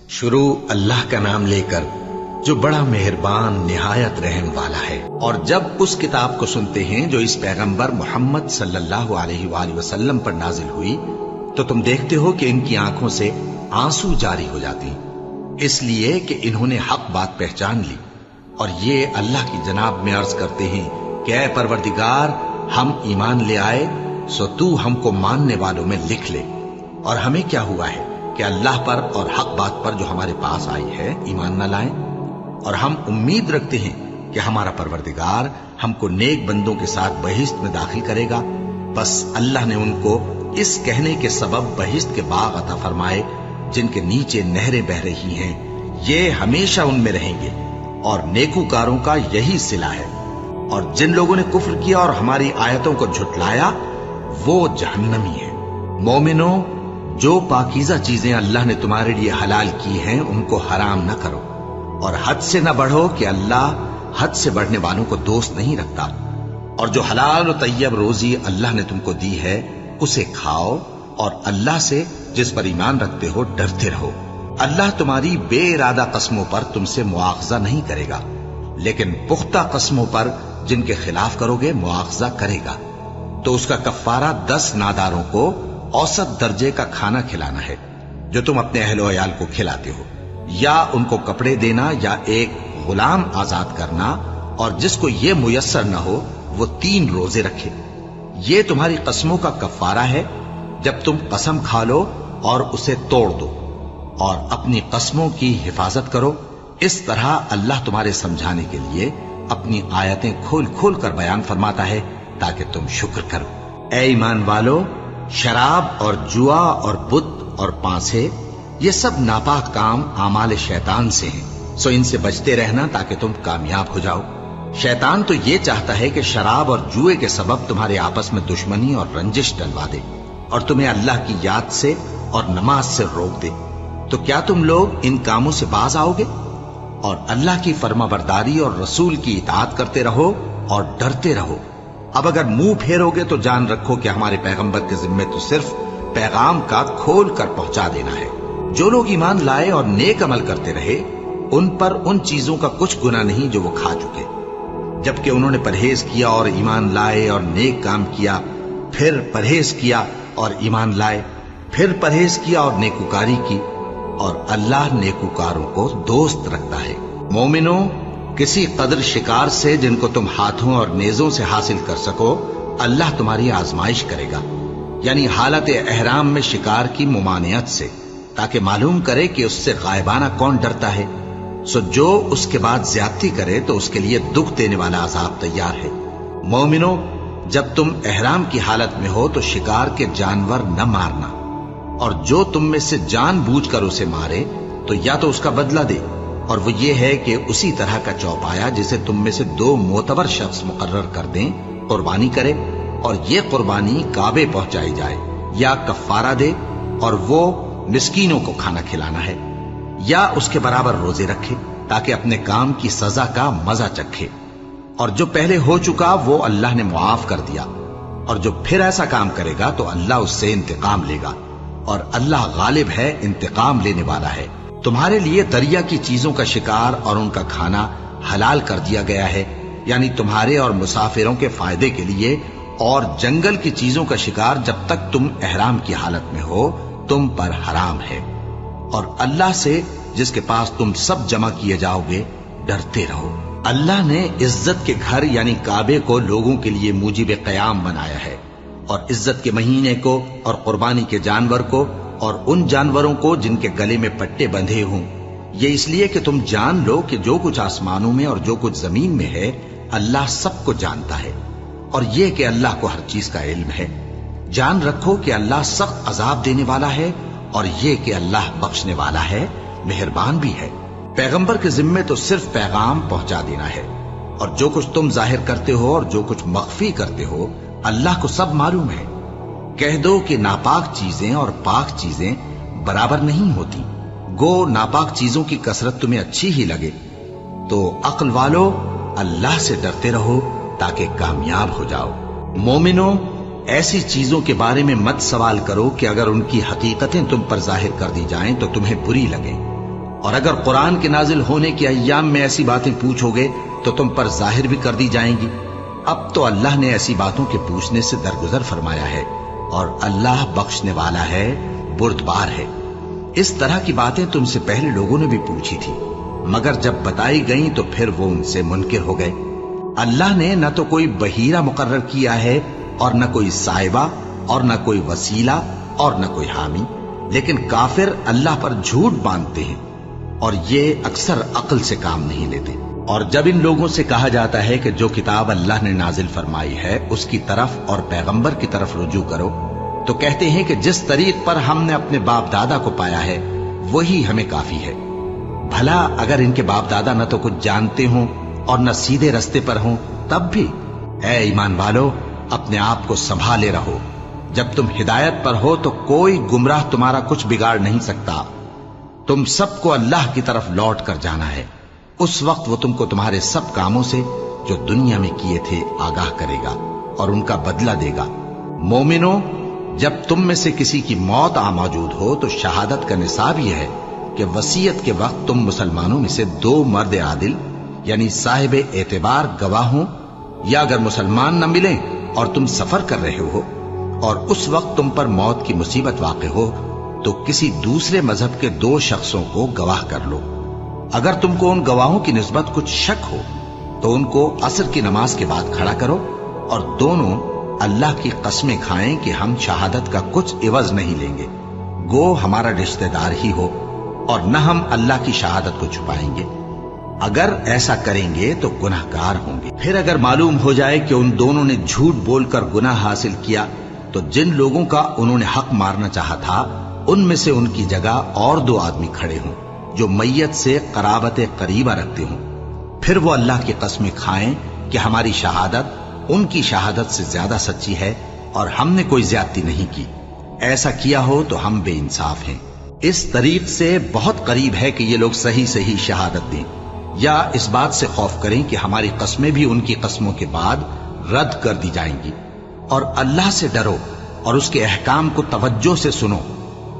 شروع اللہ کا نام لے کر جو بڑا مہربان نہایت رحم والا ہے۔ اور جب اس کتاب کو سنتے ہیں جو اس پیغمبر محمد صلی اللہ علیہ وآلہ وسلم پر نازل ہوئی تو تم دیکھتے ہو کہ ان کی آنکھوں سے آنسو جاری ہو جاتی، اس لیے کہ انہوں نے حق بات پہچان لی، اور یہ اللہ کی جناب میں عرض کرتے ہیں کہ اے پروردگار، ہم ایمان لے آئے سو تو ہم کو ماننے والوں میں لکھ لے۔ اور ہمیں کیا ہوا ہے کہ اللہ پر اور حق بات پر جو ہمارے پاس آئی ہے ایمان نہ لائیں، اور ہم امید رکھتے ہیں کہ ہمارا پروردگار ہم کو نیک بندوں کے ساتھ بہشت میں داخل کرے گا۔ بس اللہ نے ان کو اس کہنے کے سبب بہشت کے باغ عطا فرمائے جن کے نیچے نہریں بہ رہی ہیں، یہ ہمیشہ ان میں رہیں گے، اور نیکوکاروں کا یہی صلہ ہے۔ اور جن لوگوں نے کفر کیا اور ہماری آیتوں کو جھٹلایا وہ جہنمی ہے۔ مومنوں، جو پاکیزہ چیزیں اللہ نے تمہارے لیے حلال کی ہیں ان کو حرام نہ کرو، اور حد سے نہ بڑھو کہ اللہ حد سے بڑھنے والوں کو دوست نہیں رکھتا، اور جو حلال و طیب روزی اللہ نے تم کو دی ہے اسے کھاؤ، اور اللہ سے جس پر ایمان رکھتے ہو ڈرتے رہو۔ اللہ تمہاری بے ارادہ قسموں پر تم سے مواخذہ نہیں کرے گا، لیکن پختہ قسموں پر جن کے خلاف کرو گے مواخذہ کرے گا۔ تو اس کا کفارہ 10 ناداروں کو اوسط درجے کا کھانا کھلانا ہے جو تم اپنے اہل و عیال کو کھلاتے ہو، یا ان کو کپڑے دینا، یا ایک غلام آزاد کرنا، اور جس کو یہ میسر نہ ہو وہ 3 روزے رکھے۔ یہ تمہاری قسموں کا کفارہ ہے جب تم قسم کھا لو اور اسے توڑ دو، اور اپنی قسموں کی حفاظت کرو۔ اس طرح اللہ تمہارے سمجھانے کے لیے اپنی آیتیں کھول کھول کر بیان فرماتا ہے تاکہ تم شکر کرو۔ اے ایمان والو، شراب اور جوا اور بت اور پانسے یہ سب ناپاک کام اعمال شیطان سے ہیں، سو ان سے بچتے رہنا تاکہ تم کامیاب ہو جاؤ۔ شیطان تو یہ چاہتا ہے کہ شراب اور جوئے کے سبب تمہارے آپس میں دشمنی اور رنجش ڈلوا دے، اور تمہیں اللہ کی یاد سے اور نماز سے روک دے۔ تو کیا تم لوگ ان کاموں سے باز آؤ گے؟ اور اللہ کی فرما برداری اور رسول کی اطاعت کرتے رہو اور ڈرتے رہو۔ اب اگر منہ پھیرو گے تو جان رکھو کہ ہمارے پیغمبر کے ذمے تو صرف پیغام کا کھول کر پہنچا دینا ہے۔ جو لوگ ایمان لائے اور نیک عمل کرتے رہے ان پر ان چیزوں کا کچھ گناہ نہیں جو وہ کھا چکے، جبکہ انہوں نے پرہیز کیا اور ایمان لائے اور نیک کام کیا، پھر پرہیز کیا اور ایمان لائے، پھر پرہیز کیا اور نیکوکاری کی، اور اللہ نیکوکاروں کو دوست رکھتا ہے۔ مومنوں، کسی قدر شکار سے جن کو تم ہاتھوں اور نیزوں سے حاصل کر سکو اللہ تمہاری آزمائش کرے گا، یعنی حالت احرام میں شکار کی ممانعت سے، تاکہ معلوم کرے کہ اس سے غائبانہ کون ڈرتا ہے۔ سو جو اس کے بعد زیادتی کرے تو اس کے لیے دکھ دینے والا عذاب تیار ہے۔ مومنوں، جب تم احرام کی حالت میں ہو تو شکار کے جانور نہ مارنا، اور جو تم میں سے جان بوجھ کر اسے مارے تو یا تو اس کا بدلہ دے، اور وہ یہ ہے کہ اسی طرح کا چوپایا جسے تم میں سے 2 معتبر شخص مقرر کر دیں قربانی کرے، اور یہ قربانی کعبے پہنچائی جائے، یا کفارہ دے اور وہ مسکینوں کو کھانا کھلانا ہے، یا اس کے برابر روزے رکھے تاکہ اپنے کام کی سزا کا مزہ چکھے۔ اور جو پہلے ہو چکا وہ اللہ نے معاف کر دیا، اور جو پھر ایسا کام کرے گا تو اللہ اس سے انتقام لے گا، اور اللہ غالب ہے، انتقام لینے والا ہے۔ تمہارے لیے دریا کی چیزوں کا شکار اور ان کا کھانا حلال کر دیا گیا ہے، یعنی تمہارے اور مسافروں کے فائدے کے لیے، اور جنگل کی چیزوں کا شکار جب تک تم احرام کی حالت میں ہو تم پر حرام ہے۔ اور اللہ سے جس کے پاس تم سب جمع کیے جاؤ گے ڈرتے رہو۔ اللہ نے عزت کے گھر یعنی کعبے کو لوگوں کے لیے موجب قیام بنایا ہے، اور عزت کے مہینے کو اور قربانی کے جانور کو اور ان جانوروں کو جن کے گلے میں پٹے بندھے ہوں، یہ اس لیے کہ تم جان لو کہ جو کچھ آسمانوں میں اور جو کچھ زمین میں ہے اللہ سب کو جانتا ہے، اور یہ کہ اللہ کو ہر چیز کا علم ہے۔ جان رکھو کہ اللہ سخت عذاب دینے والا ہے، اور یہ کہ اللہ بخشنے والا ہے، مہربان بھی ہے۔ پیغمبر کے ذمے تو صرف پیغام پہنچا دینا ہے، اور جو کچھ تم ظاہر کرتے ہو اور جو کچھ مخفی کرتے ہو اللہ کو سب معلوم ہے۔ کہہ دو کہ ناپاک چیزیں اور پاک چیزیں برابر نہیں ہوتی، گو ناپاک چیزوں کی کثرت تمہیں اچھی ہی لگے۔ تو عقل والو، اللہ سے ڈرتے رہو تاکہ کامیاب ہو جاؤ۔ مومنوں، ایسی چیزوں کے بارے میں مت سوال کرو کہ اگر ان کی حقیقتیں تم پر ظاہر کر دی جائیں تو تمہیں بری لگیں، اور اگر قرآن کے نازل ہونے کے ایام میں ایسی باتیں پوچھو گے تو تم پر ظاہر بھی کر دی جائیں گی۔ اب تو اللہ نے ایسی باتوں کے پوچھنے سے درگزر فرمایا ہے، اور اللہ بخشنے والا ہے، بردبار ہے۔ اس طرح کی باتیں تم سے پہلے لوگوں نے بھی پوچھی تھی، مگر جب بتائی گئیں تو پھر وہ ان سے منکر ہو گئے۔ اللہ نے نہ تو کوئی بحیرہ مقرر کیا ہے، اور نہ کوئی صاحبہ، اور نہ کوئی وسیلہ، اور نہ کوئی حامی، لیکن کافر اللہ پر جھوٹ باندھتے ہیں، اور یہ اکثر عقل سے کام نہیں لیتے۔ اور جب ان لوگوں سے کہا جاتا ہے کہ جو کتاب اللہ نے نازل فرمائی ہے اس کی طرف اور پیغمبر کی طرف رجوع کرو، تو کہتے ہیں کہ جس طریق پر ہم نے اپنے باپ دادا کو پایا ہے وہی ہمیں کافی ہے۔ بھلا اگر ان کے باپ دادا نہ تو کچھ جانتے ہوں اور نہ سیدھے رستے پر ہوں، تب بھی اے ایمان والو اپنے آپ کو سنبھالے رہو۔ جب تم ہدایت پر ہو تو کوئی گمراہ تمہارا کچھ بگاڑ نہیں سکتا۔ تم سب کو اللہ کی طرف لوٹ کر جانا ہے، اس وقت وہ تم کو تمہارے سب کاموں سے جو دنیا میں کیے تھے آگاہ کرے گا اور ان کا بدلہ دے گا۔ مومنو، جب تم میں سے کسی کی موت آ موجود ہو تو شہادت کا نصاب یہ ہے کہ وصیت کے وقت تم مسلمانوں میں سے 2 مرد عادل یعنی صاحب اعتبار گواہ ہوں، یا اگر مسلمان نہ ملیں اور تم سفر کر رہے ہو اور اس وقت تم پر موت کی مصیبت واقع ہو تو کسی دوسرے مذہب کے 2 شخصوں کو گواہ کر لو۔ اگر تم کو ان گواہوں کی نسبت کچھ شک ہو تو ان کو عصر کی نماز کے بعد کھڑا کرو، اور دونوں اللہ کی قسمیں کھائیں کہ ہم شہادت کا کچھ عوض نہیں لیں گے، گو ہمارا رشتہ دار ہی ہو، اور نہ ہم اللہ کی شہادت کو چھپائیں گے۔ اگر ایسا کریں گے تو گناہ گار ہوں گے۔ پھر اگر معلوم ہو جائے کہ ان دونوں نے جھوٹ بول کر گناہ حاصل کیا تو جن لوگوں کا انہوں نے حق مارنا چاہا تھا ان میں سے ان کی جگہ اور 2 آدمی کھڑے ہوں جو میت سے قرابت قریبہ رکھتے ہوں، پھر وہ اللہ کی قسمیں کھائیں کہ ہماری شہادت ان کی شہادت سے زیادہ سچی ہے اور ہم نے کوئی زیادتی نہیں کی۔ ایسا کیا ہو تو ہم بے انصاف ہیں۔ اس طریق سے بہت قریب ہے کہ یہ لوگ صحیح شہادت دیں، یا اس بات سے خوف کریں کہ ہماری قسمیں بھی ان کی قسموں کے بعد رد کر دی جائیں گی۔ اور اللہ سے ڈرو اور اس کے احکام کو توجہ سے سنو،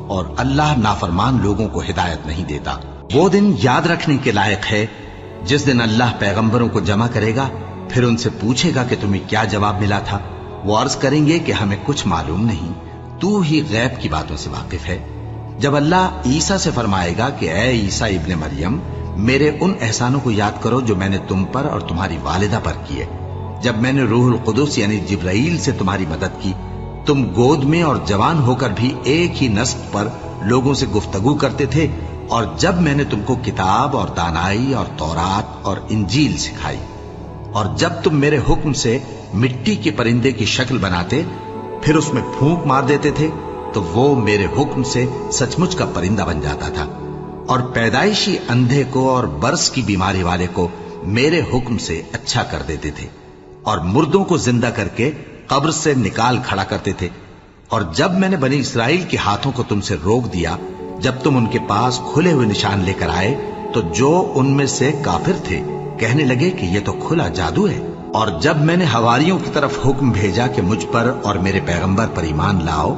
اور اللہ نافرمان لوگوں کو ہدایت نہیں دیتا۔ وہ دن یاد رکھنے کے لائق ہے جس دن اللہ پیغمبروں کو جمع کرے گا، پھر ان سے پوچھے گا کہ تمہیں کیا جواب ملا تھا۔ وہ عرض کریں گے کہ ہمیں کچھ معلوم نہیں، تو ہی غیب کی باتوں سے واقف ہے۔ جب اللہ عیسیٰ سے فرمائے گا کہ اے عیسیٰ ابن مریم، میرے ان احسانوں کو یاد کرو جو میں نے تم پر اور تمہاری والدہ پر کیے، جب میں نے روح القدس یعنی جبرائیل سے تمہاری مدد کی، تم گود میں اور جوان ہو کر بھی ایک ہی نسق پر لوگوں سے گفتگو کرتے تھے، اور جب میں نے تم کو کتاب اور دانائی اور تورات اور انجیل سکھائی، اور جب تم میرے حکم سے مٹی کے پرندے کی شکل بناتے پھر اس میں پھونک مار دیتے تھے تو وہ میرے حکم سے سچ مچ کا پرندہ بن جاتا تھا، اور پیدائشی اندھے کو اور برس کی بیماری والے کو میرے حکم سے اچھا کر دیتے تھے، اور مردوں کو زندہ کر کے قبر سے نکال کھڑا کرتے تھے۔ اور جب میں نے بنی اسرائیل کے ہاتھوں کو تم سے روک دیا جب تم ان کے پاس کھلے ہوئے نشان لے کر آئے تو جو ان میں سے کافر تھے کہنے لگے کہ یہ تو کھلا جادو ہے۔ اور جب میں نے حواریوں کی طرف حکم بھیجا کہ مجھ پر اور میرے پیغمبر پر ایمان لاؤ،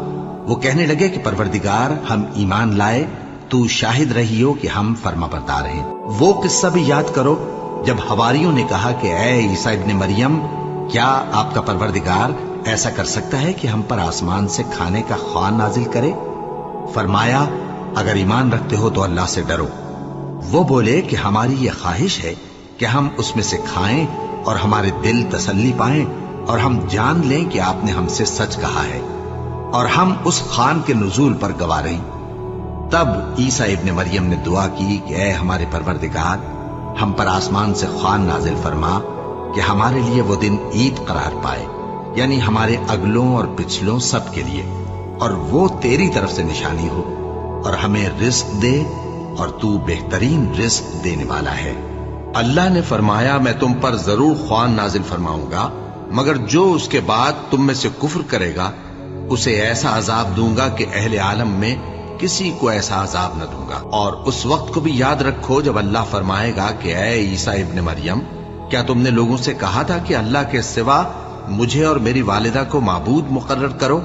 وہ کہنے لگے کہ پروردگار ہم ایمان لائے، تو شاہد رہی ہو کہ ہم فرما بردار ہیں۔ وہ قصہ بھی یاد کرو جب حواریوں نے کہا کہ اے عیسیٰ ابن مریم، کیا آپ کا پروردگار ایسا کر سکتا ہے کہ ہم پر آسمان سے کھانے کا خوان نازل کرے؟ فرمایا اگر ایمان رکھتے ہو تو اللہ سے ڈرو۔ وہ بولے کہ ہماری یہ خواہش ہے کہ ہم اس میں سے کھائیں اور ہمارے دل تسلی پائیں اور ہم جان لیں کہ آپ نے ہم سے سچ کہا ہے اور ہم اس خوان کے نزول پر گواہ رہیں۔ تب عیسیٰ ابن مریم نے دعا کی کہ اے ہمارے پروردگار، ہم پر آسمان سے خوان نازل فرما کہ ہمارے لیے وہ دن عید قرار پائے، یعنی ہمارے اگلوں اور پچھلوں سب کے لیے، اور وہ تیری طرف سے نشانی ہو، اور ہمیں رزق دے اور تو بہترین رزق دینے والا ہے۔ اللہ نے فرمایا میں تم پر ضرور خوان نازل فرماؤں گا، مگر جو اس کے بعد تم میں سے کفر کرے گا اسے ایسا عذاب دوں گا کہ اہل عالم میں کسی کو ایسا عذاب نہ دوں گا۔ اور اس وقت کو بھی یاد رکھو جب اللہ فرمائے گا کہ اے عیسیٰ ابن مریم، کیا تم نے لوگوں سے کہا تھا کہ اللہ کے سوا مجھے اور میری والدہ کو معبود مقرر کرو؟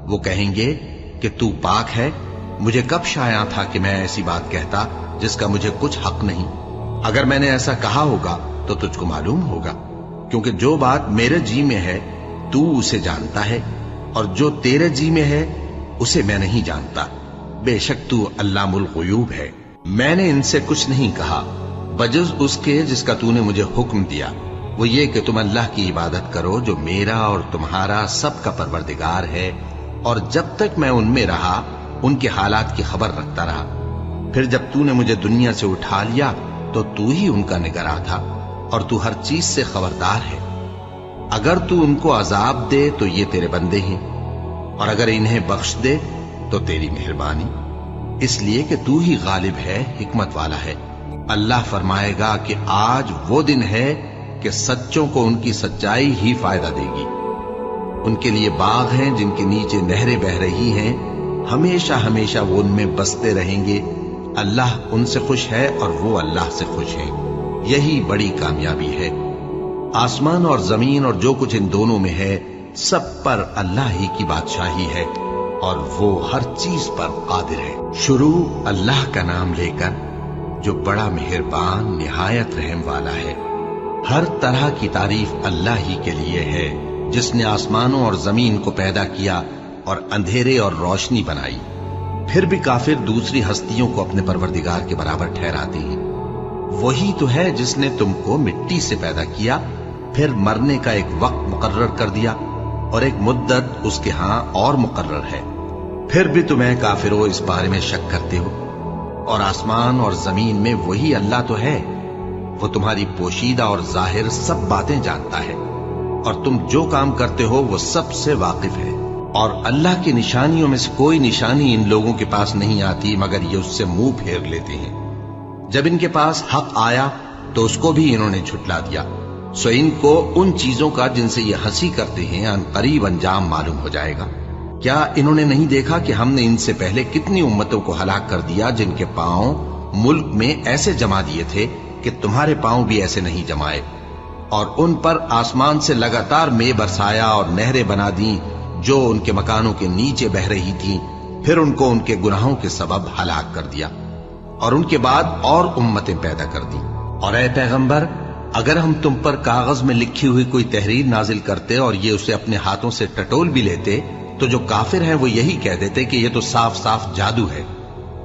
وہ کہیں گے کہ تو پاک ہے، مجھے کب شایع تھا کہ میں ایسی بات کہتا جس کا مجھے کچھ حق نہیں؟ اگر میں نے ایسا کہا ہوگا تو تجھ کو معلوم ہوگا، کیونکہ جو بات میرے جی میں ہے تو اسے جانتا ہے، اور جو تیرے جی میں ہے اسے میں نہیں جانتا۔ بے شک تو علام الغیوب ہے۔ میں نے ان سے کچھ نہیں کہا بجز اس کے جس کا تو نے مجھے حکم دیا، وہ یہ کہ تم اللہ کی عبادت کرو جو میرا اور تمہارا سب کا پروردگار ہے، اور جب تک میں ان میں رہا ان کے حالات کی خبر رکھتا رہا۔ پھر جب تو نے مجھے دنیا سے اٹھا لیا تو تو ہی ان کا نگراں تھا، اور تو ہر چیز سے خبردار ہے۔ اگر تو ان کو عذاب دے تو یہ تیرے بندے ہیں، اور اگر انہیں بخش دے تو تیری مہربانی، اس لیے کہ تو ہی غالب ہے، حکمت والا ہے۔ اللہ فرمائے گا کہ آج وہ دن ہے کہ سچوں کو ان کی سچائی ہی فائدہ دے گی۔ ان کے لیے باغ ہیں جن کے نیچے نہریں بہ رہی ہیں، ہمیشہ ہمیشہ وہ ان میں بستے رہیں گے۔ اللہ ان سے خوش ہے اور وہ اللہ سے خوش ہیں، یہی بڑی کامیابی ہے۔ آسمان اور زمین اور جو کچھ ان دونوں میں ہے سب پر اللہ ہی کی بادشاہی ہے، اور وہ ہر چیز پر قادر ہے۔ شروع اللہ کا نام لے کر جو بڑا مہربان نہایت رحم والا ہے۔ ہر طرح کی تعریف اللہ ہی کے لیے ہے، جس نے آسمانوں اور زمین کو پیدا کیا اور اندھیرے اور روشنی بنائی۔ پھر بھی کافر دوسری ہستیوں کو اپنے پروردگار کے برابر ٹھہراتے ہیں۔ وہی تو ہے جس نے تم کو مٹی سے پیدا کیا، پھر مرنے کا ایک وقت مقرر کر دیا، اور ایک مدت اس کے ہاں اور مقرر ہے۔ پھر بھی تمہیں کافروں اس بارے میں شک کرتے ہو، اور آسمان اور زمین میں وہی اللہ تو ہے، وہ تمہاری پوشیدہ اور ظاہر سب باتیں جانتا ہے، اور تم جو کام کرتے ہو وہ سب سے واقف ہے۔ اور اللہ کی نشانیوں میں سے کوئی نشانی ان لوگوں کے پاس نہیں آتی مگر یہ اس سے منہ پھیر لیتے ہیں۔ جب ان کے پاس حق آیا تو اس کو بھی انہوں نے جھٹلا دیا، سو ان کو ان چیزوں کا جن سے یہ ہنسی کرتے ہیں ان قریب انجام معلوم ہو جائے گا۔ کیا انہوں نے نہیں دیکھا کہ ہم نے ان سے پہلے کتنی امتوں کو ہلاک کر دیا جن کے پاؤں ملک میں ایسے جما دیے تھے کہ تمہارے پاؤں بھی ایسے نہیں جمائے، اور ان پر آسمان سے لگاتار مے برسایا اور نہریں بنا دیں جو ان کے مکانوں کے نیچے بہ رہی تھیں، پھر ان کو ان کے گناہوں کے سبب ہلاک کر دیا، اور ان کے بعد اور امتیں پیدا کر دیں۔ اور اے پیغمبر، اگر ہم تم پر کاغذ میں لکھی ہوئی کوئی تحریر نازل کرتے اور یہ اسے اپنے ہاتھوں سے ٹٹول بھی لیتے تو جو کافر ہیں وہ یہی کہہ دیتے کہ یہ تو صاف صاف جادو ہے،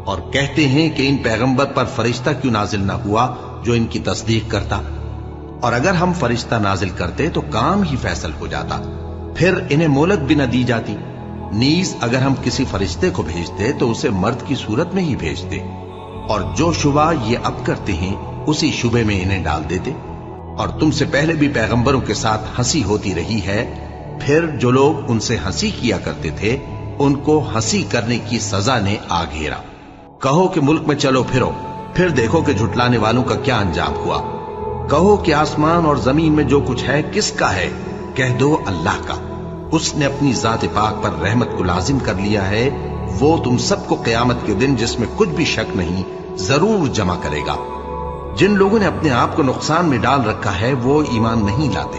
اور کہتے ہیں کہ ان پیغمبر پر فرشتہ کیوں نازل نہ ہوا جو ان کی تصدیق کرتا، اور اگر ہم فرشتہ نازل کرتے تو کام ہی فیصل ہو جاتا، پھر انہیں مہلت بھی نہ دی جاتی۔ نیز اگر ہم کسی فرشتے کو بھیجتے تو اسے مرد کی صورت میں ہی بھیجتے، اور جو شبہ یہ اب کرتے ہیں اسی شبے میں انہیں ڈال دیتے۔ اور تم سے پہلے بھی پیغمبروں کے ساتھ ہنسی ہوتی رہی ہے، پھر جو لوگ ان سے ہنسی کیا کرتے تھے ان کو ہنسی کرنے کی سزا نے آ گھیرا۔ کہو کہ ملک میں چلو پھرو، پھر دیکھو کہ جھٹلانے والوں کا کیا انجام ہوا۔ کہو کہ آسمان اور زمین میں جو کچھ ہے کس کا ہے؟ کہہ دو اللہ کا۔ اس نے اپنی ذات پاک پر رحمت کو لازم کر لیا ہے، وہ تم سب کو قیامت کے دن جس میں کچھ بھی شک نہیں ضرور جمع کرے گا۔ جن لوگوں نے اپنے آپ کو نقصان میں ڈال رکھا ہے وہ ایمان نہیں لاتے،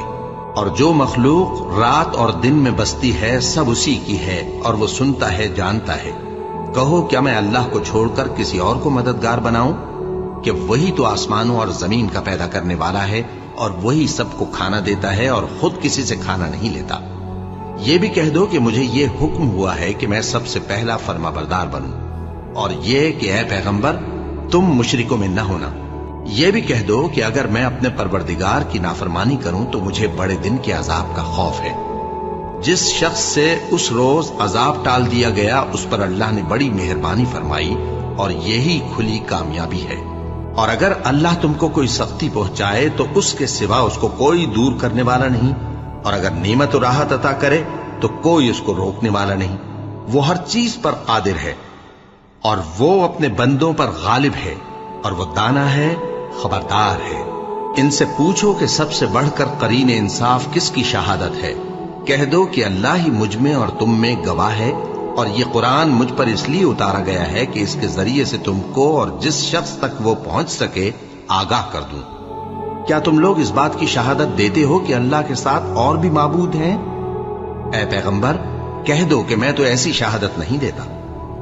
اور جو مخلوق رات اور دن میں بستی ہے سب اسی کی ہے، اور وہ سنتا ہے جانتا ہے۔ کہو کیا میں اللہ کو چھوڑ کر کسی اور کو مددگار بناؤں؟ کہ وہی تو آسمانوں اور زمین کا پیدا کرنے والا ہے، اور وہی سب کو کھانا دیتا ہے اور خود کسی سے کھانا نہیں لیتا۔ یہ بھی کہہ دو کہ مجھے یہ حکم ہوا ہے کہ میں سب سے پہلا فرما بردار بنوں، اور یہ کہ اے پیغمبر تم مشرکوں میں نہ ہونا۔ یہ بھی کہہ دو کہ اگر میں اپنے پروردگار کی نافرمانی کروں تو مجھے بڑے دن کے عذاب کا خوف ہے۔ جس شخص سے اس روز عذاب ٹال دیا گیا اس پر اللہ نے بڑی مہربانی فرمائی، اور یہی کھلی کامیابی ہے۔ اور اگر اللہ تم کو کوئی سختی پہنچائے تو اس کے سوا اس کو کوئی دور کرنے والا نہیں، اور اگر نعمت و راحت عطا کرے تو کوئی اس کو روکنے والا نہیں۔ وہ ہر چیز پر قادر ہے، اور وہ اپنے بندوں پر غالب ہے، اور وہ دانا ہے، خبردار ہے۔ ان سے پوچھو کہ سب سے بڑھ کر قرین انصاف کس کی شہادت ہے؟ کہہ دو کہ اللہ ہی مجھ میں اور تم میں گواہ ہے، اور یہ قرآن مجھ پر اس لیے اتارا گیا ہے کہ اس کے ذریعے سے تم کو اور جس شخص تک وہ پہنچ سکے آگاہ کر دوں۔ کیا تم لوگ اس بات کی شہادت دیتے ہو کہ اللہ کے ساتھ اور بھی معبود ہیں؟ اے پیغمبر کہہ دو کہ میں تو ایسی شہادت نہیں دیتا،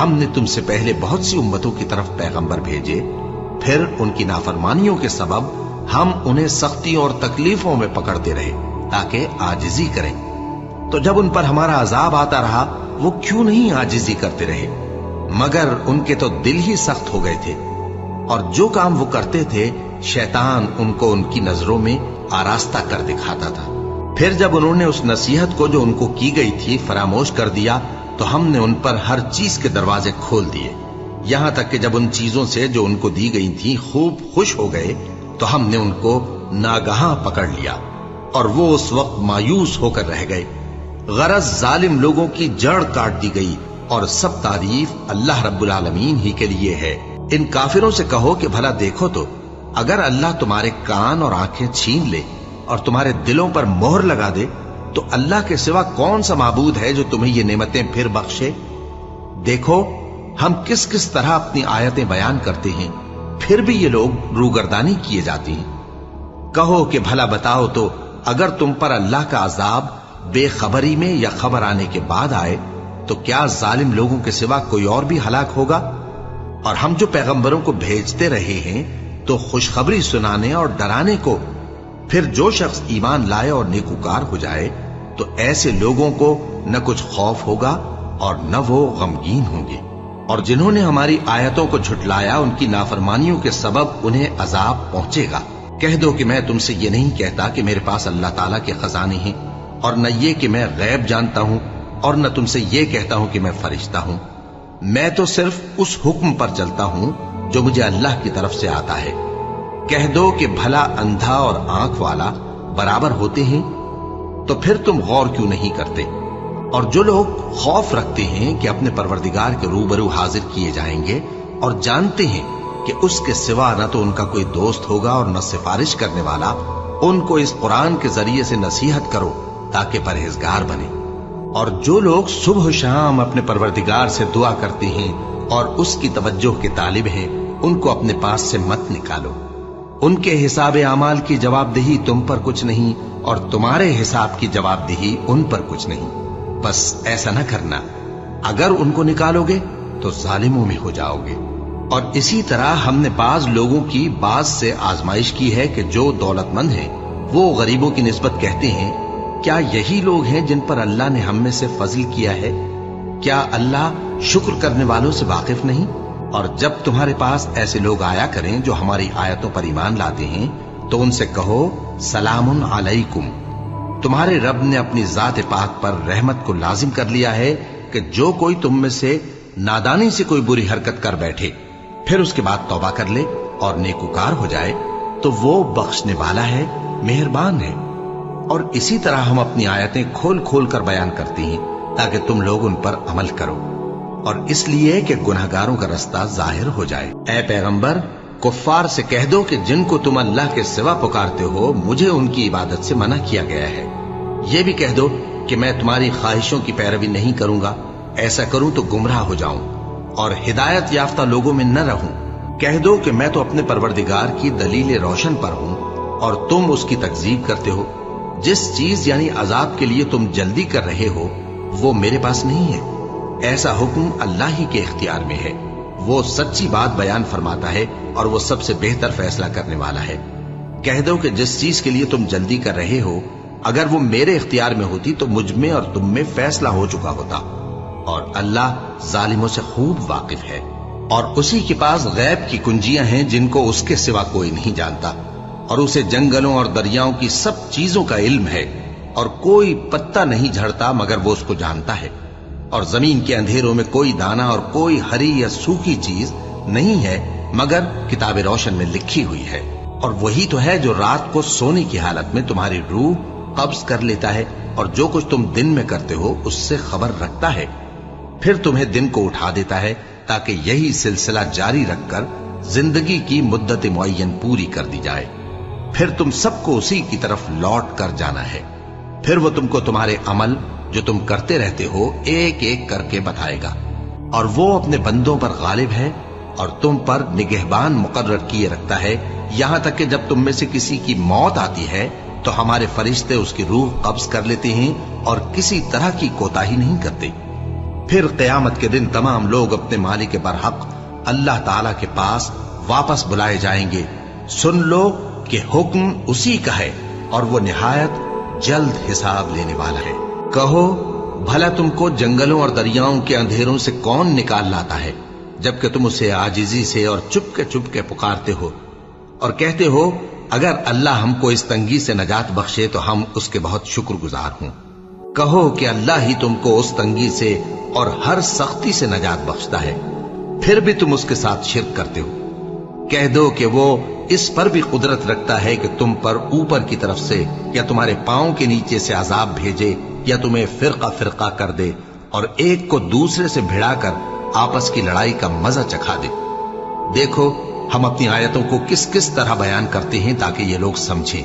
ہم نے تم سے پہلے بہت سی امتوں کی طرف پیغمبر بھیجے، پھر ان کی نافرمانیوں کے سبب ہم انہیں سختیوں اور تکلیفوں میں پکڑتے رہے تاکہ عاجزی کریں۔ تو جب ان پر ہمارا عذاب آتا رہا وہ کیوں نہیں عاجزی کرتے رہے؟ مگر ان کے تو دل ہی سخت ہو گئے تھے، اور جو کام وہ کرتے تھے شیطان ان کو ان کی نظروں میں آراستہ کر دکھاتا تھا۔ پھر جب انہوں نے اس نصیحت کو جو ان کو کی گئی تھی فراموش کر دیا تو ہم نے ان پر ہر چیز کے دروازے کھول دیے، یہاں تک کہ جب ان چیزوں سے جو ان کو دی گئی تھی خوب خوش ہو گئے تو ہم نے ان کو ناگہاں پکڑ لیا، اور وہ اس وقت مایوس ہو کر رہ گئے۔ غرض ظالم لوگوں کی جڑ کاٹ دی گئی، اور سب تعریف اللہ رب العالمین ہی کے لیے ہے۔ ان کافروں سے کہو کہ بھلا دیکھو تو اگر اللہ تمہارے کان اور آنکھیں چھین لے اور تمہارے دلوں پر مہر لگا دے تو اللہ کے سوا کون سا معبود ہے جو تمہیں یہ نعمتیں پھر بخشے؟ دیکھو ہم کس کس طرح اپنی آیتیں بیان کرتے ہیں، پھر بھی یہ لوگ روگردانی کیے جاتے ہیں۔ کہو کہ بھلا بتاؤ تو اگر تم پر اللہ کا عذاب بے خبری میں یا خبر آنے کے بعد آئے تو کیا ظالم لوگوں کے سوا کوئی اور بھی ہلاک ہوگا؟ اور ہم جو پیغمبروں کو بھیجتے رہے ہیں تو خوشخبری سنانے اور ڈرانے کو، پھر جو شخص ایمان لائے اور نیکوکار ہو جائے تو ایسے لوگوں کو نہ کچھ خوف ہوگا اور نہ وہ غمگین ہوں گے۔ اور جنہوں نے ہماری آیتوں کو جھٹلایا ان کی نافرمانیوں کے سبب انہیں عذاب پہنچے گا۔ کہہ دو کہ میں تم سے یہ نہیں کہتا کہ میرے پاس اللہ تعالیٰ کے خزانے ہیں، اور نہ یہ کہ میں غیب جانتا ہوں، اور نہ تم سے یہ کہتا ہوں کہ میں فرشتہ ہوں۔ میں تو صرف اس حکم پر چلتا ہوں جو مجھے اللہ کی طرف سے آتا ہے۔ کہہ دو کہ بھلا اندھا اور آنکھ والا برابر ہوتے ہیں؟ تو پھر تم غور کیوں نہیں کرتے؟ اور جو لوگ خوف رکھتے ہیں کہ اپنے پروردگار کے روبرو حاضر کیے جائیں گے اور جانتے ہیں کہ اس کے سوا نہ تو ان کا کوئی دوست ہوگا اور نہ سفارش کرنے والا، ان کو اس قرآن کے ذریعے سے نصیحت کرو تاکہ پرہیزگار بنے۔ اور جو لوگ صبح و شام اپنے پروردگار سے دعا کرتے ہیں اور اس کی توجہ کے طالب ہیں ان کو اپنے پاس سے مت نکالو۔ ان کے حساب اعمال کی جواب دہی تم پر کچھ نہیں، اور تمہارے حساب کی جواب دہی ان پر کچھ نہیں۔ بس ایسا نہ کرنا، اگر ان کو نکالو گے تو ظالموں میں ہو جاؤ گے۔ اور اسی طرح ہم نے بعض لوگوں کی بعض سے آزمائش کی ہے کہ جو دولت مند ہیں وہ غریبوں کی نسبت کہتے ہیں کیا یہی لوگ ہیں جن پر اللہ نے ہم میں سے فضل کیا ہے؟ کیا اللہ شکر کرنے والوں سے واقف نہیں؟ اور جب تمہارے پاس ایسے لوگ آیا کریں جو ہماری آیتوں پر ایمان لاتے ہیں تو ان سے کہو سلام علیکم، تمہارے رب نے اپنی ذات پاک پر رحمت کو لازم کر لیا ہے کہ جو کوئی تم میں سے نادانی سے کوئی بری حرکت کر بیٹھے پھر اس کے بعد توبہ کر لے اور نیکوکار ہو جائے تو وہ بخشنے والا ہے، مہربان ہے۔ اور اسی طرح ہم اپنی آیتیں کھول کھول کر بیان کرتے ہیں تاکہ تم لوگ ان پر عمل کرو، اور اس لیے کہ گناہگاروں کا رستہ ظاہر ہو جائے۔ اے پیغمبر کفار سے کہہ دو کہ جن کو تم اللہ کے سوا پکارتے ہو مجھے ان کی عبادت سے منع کیا گیا ہے۔ یہ بھی کہہ دو کہ میں تمہاری خواہشوں کی پیروی نہیں کروں گا، ایسا کروں تو گمراہ ہو جاؤں اور ہدایت یافتہ لوگوں میں نہ رہوں۔ کہہ دو کہ میں تو اپنے پروردگار کی دلیل روشن پر ہوں اور تم اس کی تکذیب کرتے ہو۔ جس چیز یعنی عذاب کے لیے تم جلدی کر رہے ہو وہ میرے پاس نہیں ہے، ایسا حکم اللہ ہی کے اختیار میں ہے۔ وہ سچی بات بیان فرماتا ہے اور وہ سب سے بہتر فیصلہ کرنے والا ہے۔ کہہ دو کہ جس چیز کے لیے تم جلدی کر رہے ہو اگر وہ میرے اختیار میں ہوتی تو مجھ میں اور تم میں فیصلہ ہو چکا ہوتا، اور اللہ ظالموں سے خوب واقف ہے۔ اور اسی کے پاس غیب کی کنجیاں ہیں جن کو اس کے سوا کوئی نہیں جانتا، اور اسے جنگلوں اور دریاؤں کی سب چیزوں کا علم ہے، اور کوئی پتا نہیں جھڑتا مگر وہ اس کو جانتا ہے، اور زمین کے اندھیروں میں کوئی دانا اور کوئی ہری یا سوکھی چیز نہیں ہے مگر کتاب روشن میں لکھی ہوئی ہے۔ اور وہی تو ہے جو رات کو سونے کی حالت میں تمہاری روح قبض کر لیتا ہے اور جو کچھ تم دن میں کرتے ہو اس سے خبر رکھتا ہے، پھر تمہیں دن کو اٹھا دیتا ہے تاکہ یہی سلسلہ جاری رکھ کر زندگی کی مدت معین پوری کر دی جائے، پھر تم سب کو اسی کی طرف لوٹ کر جانا ہے۔ پھر وہ تم کو تمہارے عمل جو تم کرتے رہتے ہو ایک ایک کر کے بتائے گا، اور وہ اپنے بندوں پر غالب ہے اور تم پر نگہبان مقرر کیے رکھتا ہے، یہاں تک کہ جب تم میں سے کسی کی موت آتی ہے تو ہمارے فرشتے اس کی روح قبض کر لیتے ہیں اور کسی طرح کی کوتاہی نہیں کرتے۔ پھر قیامت کے دن تمام لوگ اپنے مالک برحق اللہ تعالی کے پاس واپس بلائے جائیں گے. سن لو کہ حکم اسی کا ہے اور وہ نہایت جلد حساب لینے والا ہے. کہو بھلا تم کو جنگلوں اور دریاؤں کے اندھیروں سے کون نکال لاتا ہے جبکہ تم اسے عاجزی سے اور چپ کے پکارتے ہو اور کہتے ہو اگر اللہ ہم کو اس تنگی سے نجات بخشے تو ہم اس کے بہت شکر گزار ہوں. کہو کہ اللہ ہی تم کو اس تنگی سے اور ہر سختی سے نجات بخشتا ہے، پھر بھی تم اس کے ساتھ شرک کرتے ہو. کہہ دو کہ وہ اس پر بھی قدرت رکھتا ہے کہ تم پر اوپر کی طرف سے یا تمہارے پاؤں کے نیچے سے عذاب بھیجے یا تمہیں فرقہ فرقہ کر دے اور ایک کو دوسرے سے بھڑا کر آپس کی لڑائی کا مزہ چکھا دے. دیکھو ہم اپنی آیتوں کو کس کس طرح بیان کرتے ہیں تاکہ یہ لوگ سمجھیں.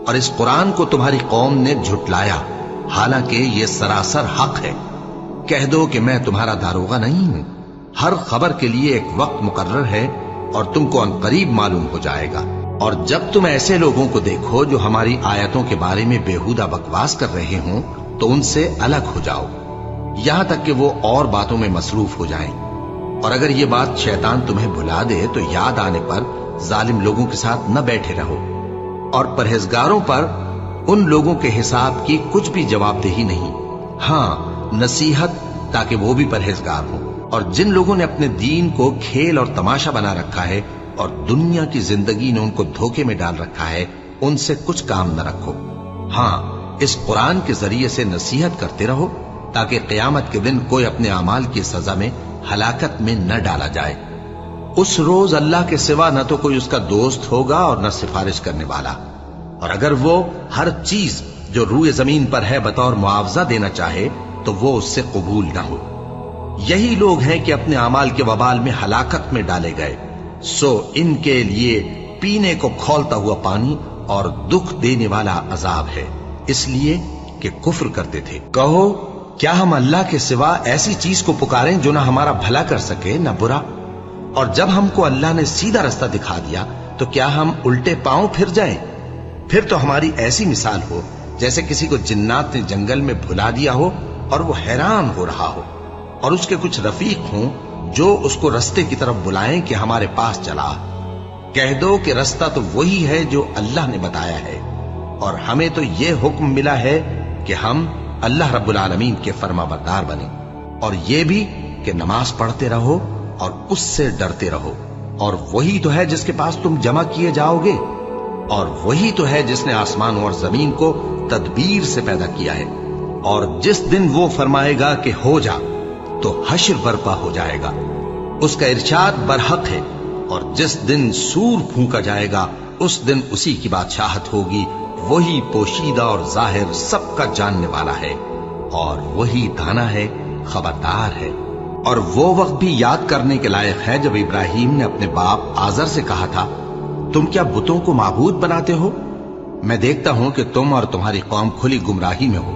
اور اس قرآن کو تمہاری قوم نے جھٹلایا حالانکہ یہ سراسر حق ہے. کہہ دو کہ میں تمہارا داروغہ نہیں ہوں. ہر خبر کے لیے ایک وقت مقرر ہے اور تم کو عنقریب معلوم ہو جائے گا. اور جب تم ایسے لوگوں کو دیکھو جو ہماری آیتوں کے بارے میں بےہودہ بکواس کر رہے ہوں تو ان سے الگ ہو جاؤ یہاں تک کہ وہ اور باتوں میں مصروف ہو جائیں. اور اگر یہ بات شیطان تمہیں بھلا دے تو یاد آنے پر ظالم لوگوں کے ساتھ نہ بیٹھے رہو. اور پرہیزگاروں پر ان لوگوں کے حساب کی کچھ بھی جواب دہی نہیں، ہاں نصیحت تاکہ وہ بھی پرہیزگار ہوں. اور جن لوگوں نے اپنے دین کو کھیل اور تماشا بنا رکھا ہے اور دنیا کی زندگی نے ان کو دھوکے میں ڈال رکھا ہے ان سے کچھ کام نہ رکھو. ہاں اس قرآن کے ذریعے سے نصیحت کرتے رہو تاکہ قیامت کے دن کوئی اپنے اعمال کی سزا میں ہلاکت میں نہ ڈالا جائے. اس روز اللہ کے سوا نہ تو کوئی اس کا دوست ہوگا اور نہ سفارش کرنے والا. اور اگر وہ ہر چیز جو روئے زمین پر ہے بطور معاوضہ دینا چاہے تو وہ اس سے قبول نہ ہو. یہی لوگ ہیں کہ اپنے اعمال کے وبال میں ہلاکت میں ڈالے گئے. سو ان کے لیے پینے کو کھولتا ہوا پانی اور دکھ دینے والا عذاب ہے، اس لیے کہ کفر کرتے تھے. کہو کیا ہم اللہ کے سوا ایسی چیز کو پکاریں جو نہ ہمارا بھلا کر سکے نہ برا؟ اور جب ہم کو اللہ نے سیدھا رستہ دکھا دیا تو کیا ہم الٹے پاؤں پھر جائیں؟ پھر تو ہماری ایسی مثال ہو جیسے کسی کو جنات نے جنگل میں بھلا دیا ہو اور وہ حیران ہو رہا ہو اور اس کے کچھ رفیق ہوں جو اس کو رستے کی طرف بلائیں کہ ہمارے پاس چلا. کہہ دو کہ رستہ تو وہی ہے جو اللہ نے بتایا ہے اور ہمیں تو یہ حکم ملا ہے کہ ہم اللہ رب العالمین کے فرما بردار بنیں اور یہ بھی کہ نماز پڑھتے رہو اور اس سے ڈرتے رہو. اور وہی تو ہے جس کے پاس تم جمع کیے جاؤ گے اور وہی تو ہے جس نے آسمان اور زمین کو تدبیر سے پیدا کیا ہے. اور جس دن وہ فرمائے گا کہ ہو جا تو حشر برپا ہو جائے گا، اس کا ارشاد برحق ہے. اور جس دن سور پھونکا جائے گا اس دن اسی کی بادشاہت ہوگی. وہی پوشیدہ اور ظاہر سب کا جاننے والا ہے اور وہی دانا ہے، خبردار ہے. اور وہ وقت بھی یاد کرنے کے لائق ہے جب ابراہیم نے اپنے باپ آزر سے کہا تھا تم کیا بتوں کو معبود بناتے ہو؟ میں دیکھتا ہوں کہ تم اور تمہاری قوم کھلی گمراہی میں ہو.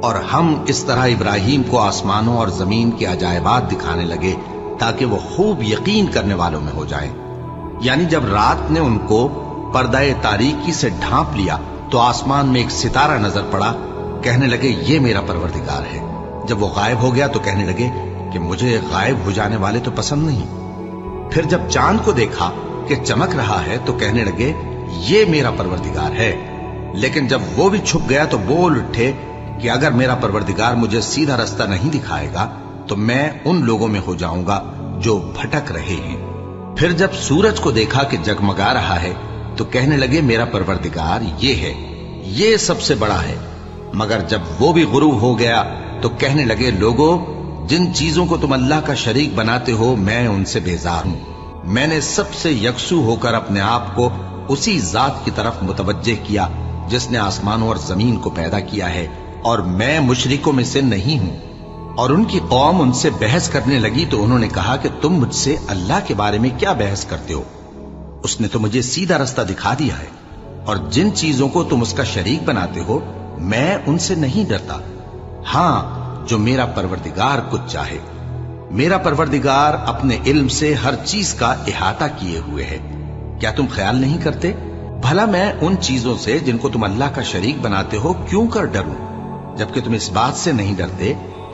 اور ہم اس طرح ابراہیم کو آسمانوں اور زمین کے عجائبات دکھانے لگے تاکہ وہ خوب یقین کرنے والوں میں ہو جائیں. یعنی جب رات نے ان کو پردہ تاریکی سے ڈھانپ لیا تو آسمان میں ایک ستارہ نظر پڑا. کہنے لگے یہ میرا پروردگار ہے. جب وہ غائب ہو گیا تو کہنے لگے کہ مجھے غائب ہو جانے والے تو پسند نہیں. پھر جب چاند کو دیکھا کہ چمک رہا ہے تو کہنے لگے یہ میرا پروردگار ہے. لیکن جب وہ بھی چھپ گیا تو بول اٹھے کہ اگر میرا پروردگار مجھے سیدھا رستہ نہیں دکھائے گا تو میں ان لوگوں میں ہو جاؤں گا جو بھٹک رہے ہیں. پھر جب سورج کو دیکھا کہ جگمگا رہا ہے تو کہنے لگے میرا پروردگار یہ ہے، یہ سب سے بڑا ہے. مگر جب وہ بھی غروب ہو گیا تو کہنے لگے لوگوں جن چیزوں کو تم اللہ کا شریک بناتے ہو میں ان سے بیزار ہوں. میں نے سب سے یکسو ہو کر اپنے آپ کو اسی ذات کی طرف متوجہ کیا جس نے آسمانوں اور زمین کو پیدا کیا ہے اور میں مشرکوں میں سے نہیں ہوں. اور ان کی قوم ان سے بحث کرنے لگی تو انہوں نے کہا کہ تم مجھ سے اللہ کے بارے میں کیا بحث کرتے ہو؟ اس نے تو مجھے سیدھا رستہ دکھا دیا ہے اور جن چیزوں کو تم اس کا شریک بناتے ہو میں ان سے نہیں ڈرتا. ہاں جو میرا پروردگار کچھ چاہے. میرا پروردگار اپنے علم سے ہر چیز کا احاطہ کیے ہوئے ہے. کیا تم خیال نہیں کرتے؟ بھلا میں ان چیزوں سے جن کو تم اللہ کا شریک بناتے ہو کیوں کر ڈروں جبکہ تم اس بات سے نہیں ڈرتے